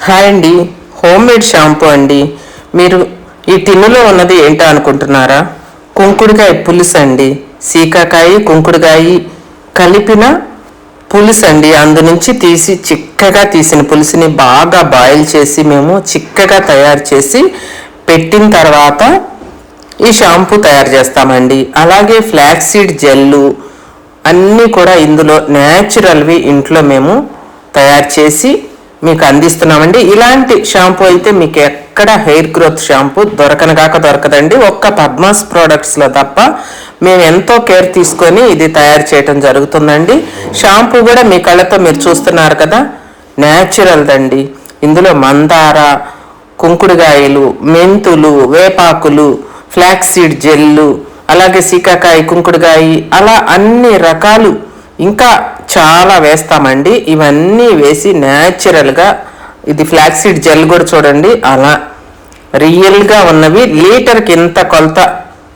Hi అండి, home made shampoo అండి. మీరు ఈ టిన్నులో ఉన్నది ఏంటో అనుకుంటున్నారా? కుంకుడుకాయ పులుసు అండి. సీకాకాయ కుంకుడుకాయ కలిపిన పులుసు అండి. అందు నుంచి చిక్కగా తీసిన పులుసుని బాగా బాయిల్ చేసి మేము చిక్కగా తయారు చేసి పెట్టిన తర్వాత ఈ షాంపూ తయారు చేస్తామండి. అలాగే ఫ్లాక్స్ సీడ్ జెల్లు అన్నీ కూడా ఇందులో న్యాచురల్వి ఇంట్లో మేము తయారు చేసి మీకు అందిస్తున్నామండి. ఇలాంటి షాంపూ అయితే మీకు ఎక్కడ హెయిర్ గ్రోత్ షాంపూ దొరకదండి. ఒక్క పద్మాస్ ప్రోడక్ట్స్లో తప్ప మేము ఎంతో కేర్ తీసుకొని ఇది తయారు చేయటం జరుగుతుందండి. షాంపూ కూడా మీ కళ్ళతో మీరు చూస్తున్నారు కదా, న్యాచురల్దండి. ఇందులో మందార, కుంకుడుకాయలు, మెంతులు, వేపాకులు, ఫ్లాక్స్ సీడ్ జెల్లు, అలాగే సీకాకాయ కుంకుడుకాయ, అలా అన్ని రకాలు ఇంకా చాలా వేస్తామండి. ఇవన్నీ వేసి న్యాచురల్గా ఇది ఫ్లాక్స్ సీడ్ జెల్ కూడా చూడండి, అలా రియల్గా ఉన్నవి లీటర్కి ఇంత కొలత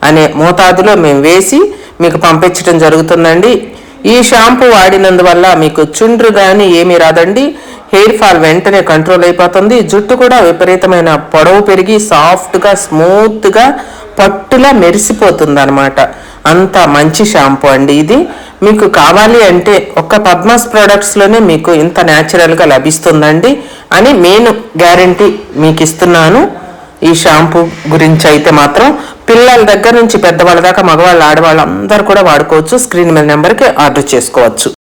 అనే మోతాదులో మేము వేసి మీకు పంపించడం జరుగుతుందండి. ఈ షాంపూ వాడినందువల్ల మీకు చుండ్రు కానీ ఏమీ రాదండి. హెయిర్ ఫాల్ వెంటనే కంట్రోల్ అయిపోతుంది. జుట్టు కూడా విపరీతమైన పొడవు పెరిగి సాఫ్ట్గా స్మూత్గా పట్టులా మెరిసిపోతుంది అనమాట. అంత మంచి షాంపూ అండి ఇది. మీకు కావాలి అంటే ఒక్క పద్మాస్ ప్రోడక్ట్స్లోనే మీకు ఇంత న్యాచురల్గా లభిస్తుందండి అని నేను గ్యారంటీ మీకు ఇస్తున్నాను. ఈ షాంపూ గురించి అయితే మాత్రం పిల్లల దగ్గర నుంచి పెద్దవాళ్ళ దాకా, మగవాళ్ళు, ఆడవాళ్ళు అందరూ కూడా వాడుకోవచ్చు. స్క్రీన్ మీద నెంబర్కి ఆర్డర్ చేసుకోవచ్చు.